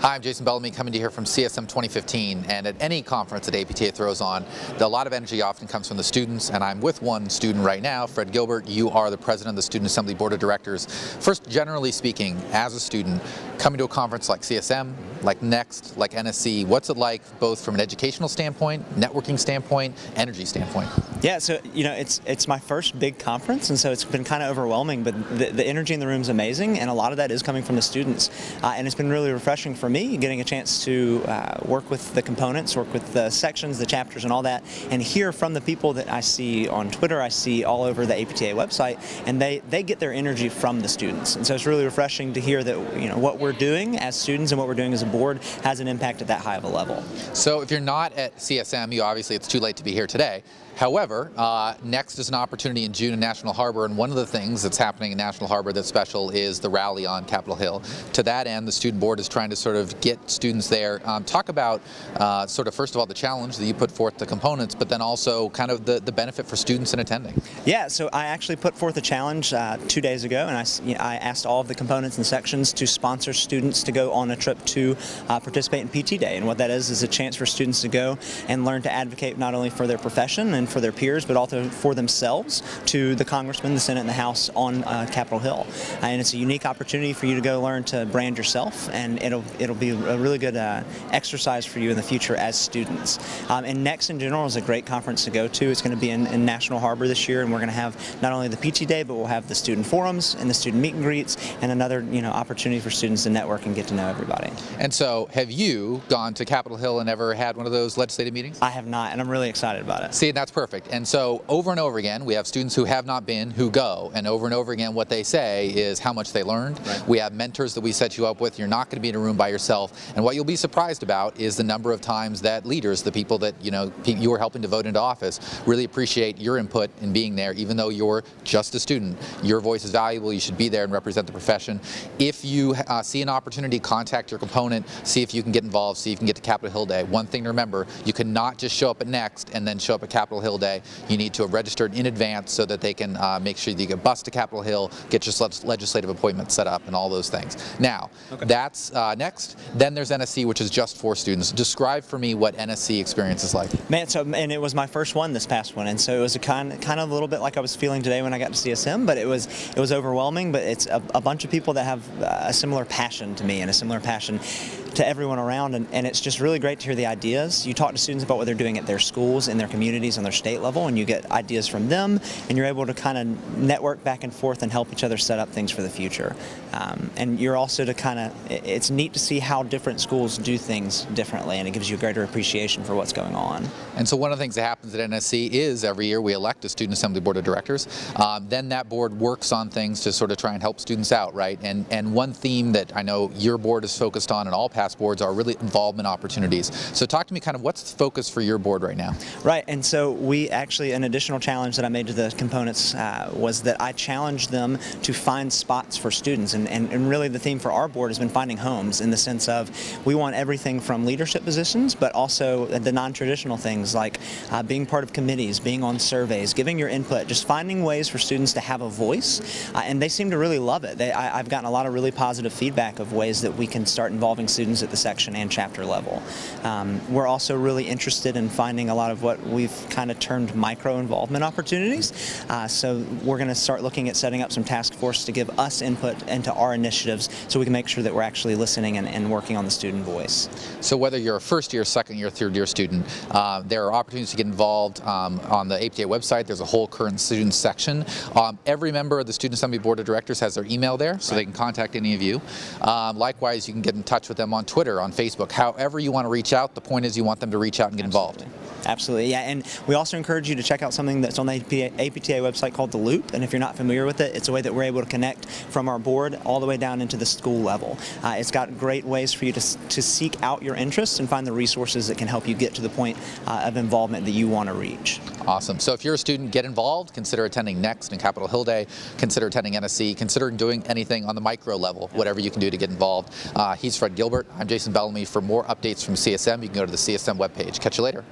Hi, I'm Jason Bellamy, coming to you here from CSM 2015, and at any conference that APTA throws on, a lot of energy often comes from the students, and I'm with one student right now, Fred Gilbert. You are the president of the Student Assembly Board of Directors. First, generally speaking, as a student, coming to a conference like CSM, like Next, like NSC, what's it like both from an educational standpoint, networking standpoint, energy standpoint? Yeah, so it's my first big conference, and so it's been kind of overwhelming, but the energy in the room is amazing, and a lot of that is coming from the students, and it's been really refreshing for me, getting a chance to work with the components, work with the sections, the chapters, and all that, and hear from the people that I see on Twitter, I see all over the APTA website, and they get their energy from the students, and so it's really refreshing to hear that what we're doing as students and what we're doing as a board has an impact at that high of a level. So if you're not at CSM, obviously it's too late to be here today. However, Next is an opportunity in June in National Harbor, and one of the things that's happening in National Harbor that's special is the rally on Capitol Hill. To that end, the student board is trying to sort of get students there. Talk about sort of, first of all, the challenge that you put forth to components, but then also kind of the benefit for students in attending. Yeah, so I actually put forth a challenge 2 days ago, and I asked all of the components and sections to sponsor students to go on a trip to participate in PT Day. And what that is a chance for students to go and learn to advocate not only for their profession and for their peers, but also for themselves to the Congressman, the Senate, and the House on Capitol Hill. And it's a unique opportunity for you to go learn to brand yourself, and it'll be a really good exercise for you in the future as students. And Next in general is a great conference to go to. It's going to be in National Harbor this year, and we're going to have not only the PT Day, but we'll have the student forums and the student meet and greets, and another opportunity for students to network and get to know everybody. And so, have you gone to Capitol Hill and ever had one of those legislative meetings? I have not, and I'm really excited about it. See, that's perfect. And so over and over again, we have students who have not been, who go, and over again what they say is how much they learned. Right. We have mentors that we set you up with. You're not going to be in a room by yourself. And what you'll be surprised about is the number of times that leaders, the people that you are helping to vote into office, really appreciate your input in being there, even though you're just a student. Your voice is valuable. You should be there and represent the profession. If you see an opportunity, contact your component, see if you can get involved, see if you can get to Capitol Hill Day. One thing to remember, you cannot just show up at Next and then show up at Capitol Hill Day. You need to have registered in advance so that they can make sure that you get bused to Capitol Hill, get your legislative appointments set up, and all those things. Now, that's Next. Then there's NSC, which is just for students. Describe for me what NSC experience is like. Man, and it was my first one, this past one, and so it was a kind of a little bit like I was feeling today when I got to CSM, but it was overwhelming. But it's a bunch of people that have a similar passion to me and a similar passion to everyone around, and it's just really great to hear the ideas. You talk to students about what they're doing at their schools, in their communities, on their state level, and you get ideas from them, and you're able to kind of network back and forth and help each other set up things for the future. And you're also it's neat to see how different schools do things differently, and it gives you a greater appreciation for what's going on. And so one of the things that happens at NSC is every year we elect a Student Assembly Board of Directors. Then that board works on things to sort of try and help students out, right? And one theme that I know your board is focused on, and all past boards, are really involvement opportunities. So talk to me kind of what's the focus for your board right now? Right, and so we actually, an additional challenge that I made to the components was that I challenged them to find spots for students, and really the theme for our board has been finding homes, in the sense of we want everything from leadership positions, but also the non-traditional things like being part of committees, being on surveys, giving your input, just finding ways for students to have a voice, and they seem to really love it. I've gotten a lot of really positive feedback of ways that we can start involving students at the section and chapter level. We're also really interested in finding a lot of what we've kind of termed micro-involvement opportunities. So we're going to start looking at setting up some task force to give us input into our initiatives, so we can make sure that we're actually listening and working on the student voice. So whether you're a first year, second year, third year student, there are opportunities to get involved on the APTA website. There's a whole current student section. Every member of the Student Assembly Board of Directors has their email there, so they can contact any of you. Likewise, you can get in touch with them on Twitter, on Facebook, however you want to reach out. The point is you want them to reach out and get involved. Absolutely, yeah, and we also encourage you to check out something that's on the APTA website called The Loop, and if you're not familiar with it, it's a way that we're able to connect from our board all the way down into the school level. It's got great ways for you to seek out your interests and find the resources that can help you get to the point of involvement that you want to reach. Awesome. So if you're a student, get involved. Consider attending Next and Capitol Hill Day. Consider attending NSC. Consider doing anything on the micro level, whatever you can do to get involved. He's Fred Gilbert. I'm Jason Bellamy. For more updates from CSM, you can go to the CSM webpage. Catch you later.